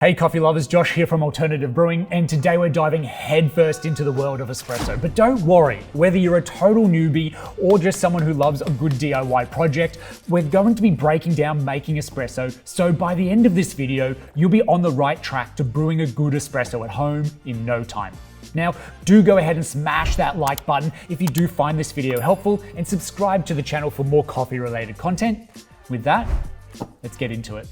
Hey coffee lovers, Josh here from Alternative Brewing, and today we're diving headfirst into the world of espresso. But don't worry, whether you're a total newbie or just someone who loves a good DIY project, we're going to be breaking down making espresso, so by the end of this video, you'll be on the right track to brewing a good espresso at home in no time. Now, do go ahead and smash that like button if you do find this video helpful, and subscribe to the channel for more coffee related content. With that, let's get into it.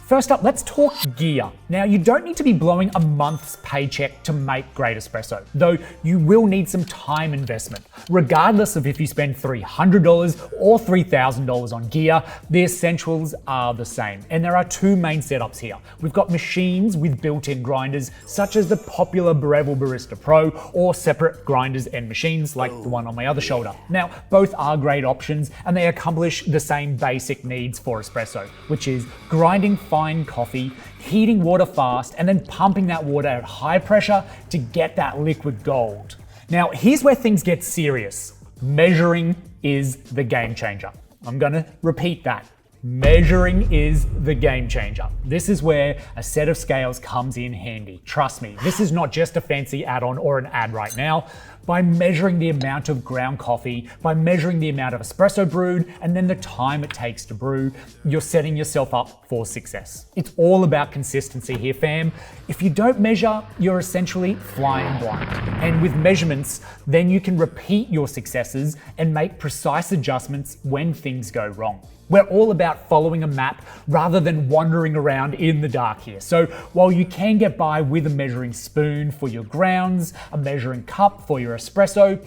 First up, let's talk gear. Now, you don't need to be blowing a month's paycheck to make great espresso, though you will need some time investment. Regardless of if you spend $300 or $3,000 on gear, the essentials are the same. And there are two main setups here. We've got machines with built-in grinders, such as the popular Brew Barista Pro, or separate grinders and machines like the one on my other shoulder. Now, both are great options and they accomplish the same basic needs for espresso, which is grinding fine coffee, heating water fast, and then pumping that water at high pressure to get that liquid gold. Now, here's where things get serious. Measuring is the game changer. I'm gonna repeat that. Measuring is the game changer. This is where a set of scales comes in handy. Trust me, this is not just a fancy add-on or an ad right now. By measuring the amount of ground coffee, by measuring the amount of espresso brewed, and then the time it takes to brew, you're setting yourself up for success. It's all about consistency here, fam. If you don't measure, you're essentially flying blind. And with measurements, then you can repeat your successes and make precise adjustments when things go wrong. We're all about following a map rather than wandering around in the dark here. So while you can get by with a measuring spoon for your grounds, a measuring cup for your espresso,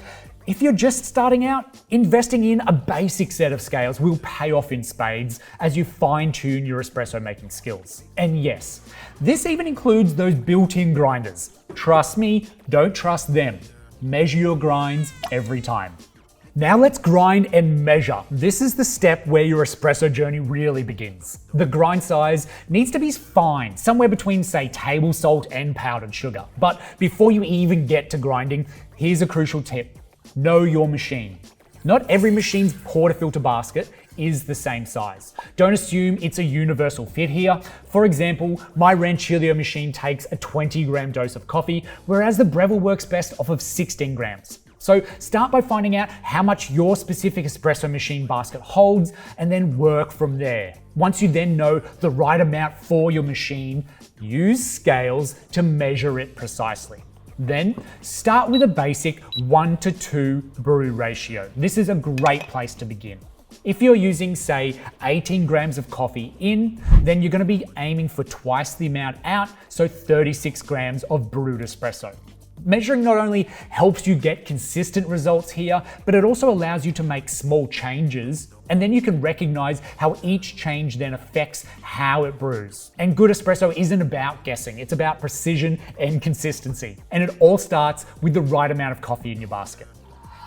if you're just starting out, investing in a basic set of scales will pay off in spades as you fine-tune your espresso making skills. And yes, this even includes those built-in grinders. Trust me, don't trust them. Measure your grinds every time. Now let's grind and measure. This is the step where your espresso journey really begins. The grind size needs to be fine, somewhere between, say, table salt and powdered sugar. But before you even get to grinding, here's a crucial tip. Know your machine. Not every machine's portafilter basket is the same size. Don't assume it's a universal fit here. For example, my Ranchilio machine takes a 20-gram dose of coffee, whereas the Breville works best off of 16 grams. So start by finding out how much your specific espresso machine basket holds, and then work from there. Once you then know the right amount for your machine, use scales to measure it precisely. Then start with a basic 1:2 brew ratio. This is a great place to begin. If you're using, say, 18 grams of coffee in, then you're going to be aiming for twice the amount out, so 36 grams of brewed espresso. Measuring not only helps you get consistent results here, but it also allows you to make small changes, and then you can recognize how each change then affects how it brews. And good espresso isn't about guessing, it's about precision and consistency. And it all starts with the right amount of coffee in your basket.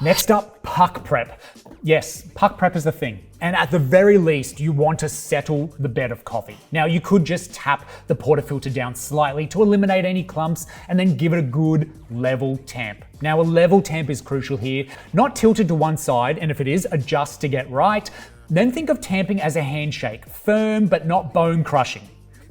Next up, puck prep. Yes, puck prep is the thing. And at the very least, you want to settle the bed of coffee. Now, you could just tap the portafilter down slightly to eliminate any clumps and then give it a good level tamp. Now, a level tamp is crucial here, not tilted to one side, and if it is, adjust to get right. Then think of tamping as a handshake, firm but not bone crushing.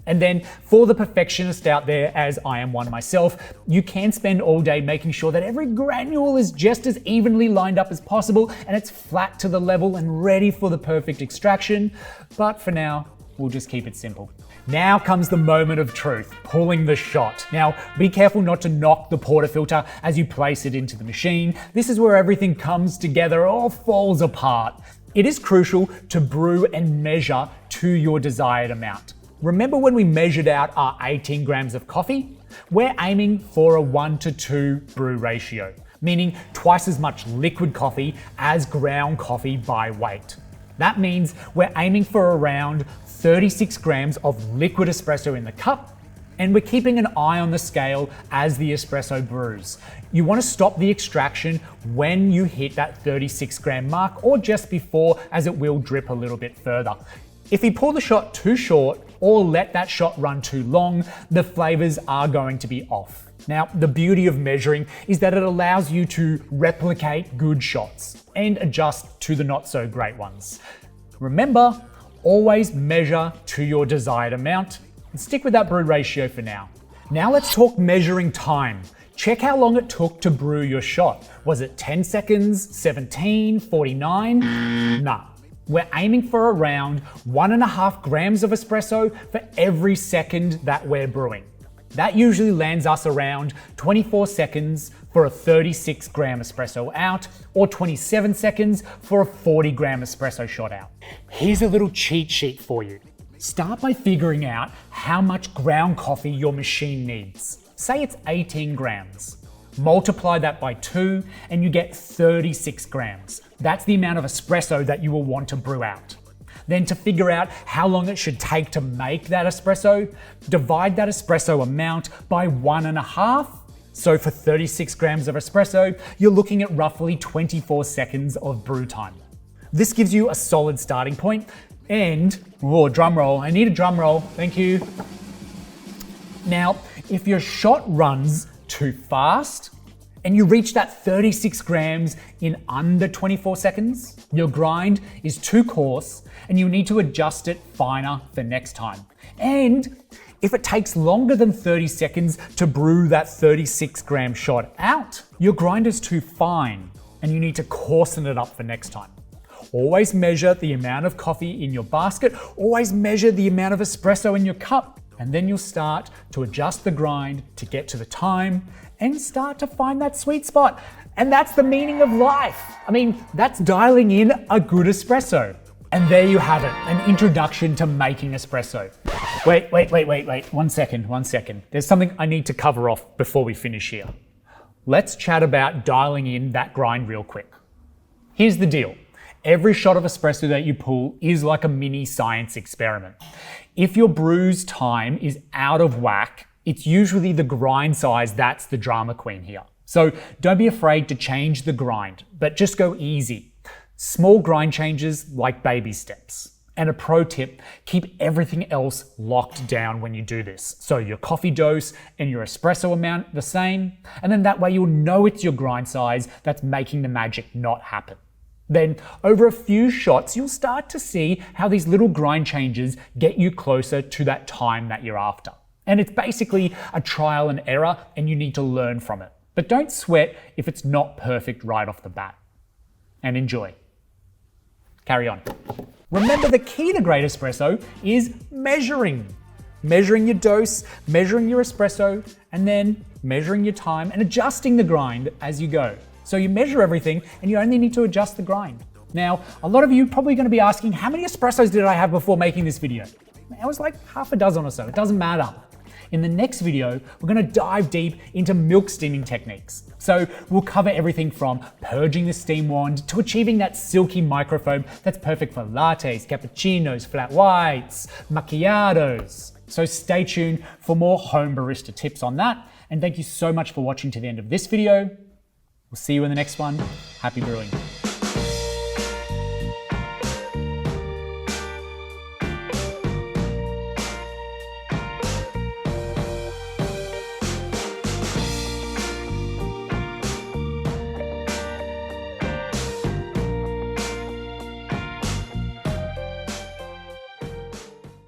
And then for the perfectionist out there, as I am one myself, you can spend all day making sure that every granule is just as evenly lined up as possible and it's flat to the level and ready for the perfect extraction. But for now, we'll just keep it simple. Now comes the moment of truth, pulling the shot. Now, be careful not to knock the portafilter as you place it into the machine. This is where everything comes together or falls apart. It is crucial to brew and measure to your desired amount. Remember when we measured out our 18 grams of coffee? We're aiming for a 1:2 brew ratio, meaning twice as much liquid coffee as ground coffee by weight. That means we're aiming for around 36 grams of liquid espresso in the cup, and we're keeping an eye on the scale as the espresso brews. You want to stop the extraction when you hit that 36 gram mark or just before, as it will drip a little bit further. If you pull the shot too short or let that shot run too long, the flavors are going to be off. Now, the beauty of measuring is that it allows you to replicate good shots and adjust to the not so great ones. Remember, Always measure to your desired amount and stick with that brew ratio for now. Now let's talk measuring time. Check how long it took to brew your shot. Was it 10 seconds, 17, 49? Nah. We're aiming for around 1.5 grams of espresso for every second that we're brewing. That usually lands us around 24 seconds for a 36 gram espresso out, or 27 seconds for a 40 gram espresso shot out. Here's a little cheat sheet for you. Start by figuring out how much ground coffee your machine needs. Say it's 18 grams. Multiply that by 2 and you get 36 grams. That's the amount of espresso that you will want to brew out. Then to figure out how long it should take to make that espresso, divide that espresso amount by 1.5. So for 36 grams of espresso, you're looking at roughly 24 seconds of brew time. This gives you a solid starting point. And, drum roll, I need a drum roll, thank you. Now, if your shot runs too fast and you reach that 36 grams in under 24 seconds, your grind is too coarse and you need to adjust it finer for next time. And if it takes longer than 30 seconds to brew that 36 gram shot out, your grind is too fine and you need to coarsen it up for next time. Always measure the amount of coffee in your basket, always measure the amount of espresso in your cup, and then you'll start to adjust the grind to get to the time and start to find that sweet spot. And that's the meaning of life. I mean, that's dialing in a good espresso. And there you have it, an introduction to making espresso. Wait, one second. There's something I need to cover off before we finish here. Let's chat about dialing in that grind real quick. Here's the deal. Every shot of espresso that you pull is like a mini science experiment. If your brew's time is out of whack, it's usually the grind size that's the drama queen here. So don't be afraid to change the grind, but just go easy. Small grind changes like baby steps. And a pro tip, keep everything else locked down when you do this. So your coffee dose and your espresso amount the same, and then that way you'll know it's your grind size that's making the magic not happen. Then over a few shots, you'll start to see how these little grind changes get you closer to that time that you're after. And it's basically a trial and error and you need to learn from it. But don't sweat if it's not perfect right off the bat. And enjoy. Carry on. Remember, the key to great espresso is measuring. Measuring your dose, measuring your espresso, and then measuring your time and adjusting the grind as you go. So you measure everything and you only need to adjust the grind. Now, a lot of you are probably going to be asking, how many espressos did I have before making this video? It was like half a dozen or so, it doesn't matter. In the next video, we're going to dive deep into milk steaming techniques. So we'll cover everything from purging the steam wand to achieving that silky microfoam that's perfect for lattes, cappuccinos, flat whites, macchiatos. So stay tuned for more home barista tips on that. And thank you so much for watching to the end of this video. We'll see you in the next one. Happy brewing.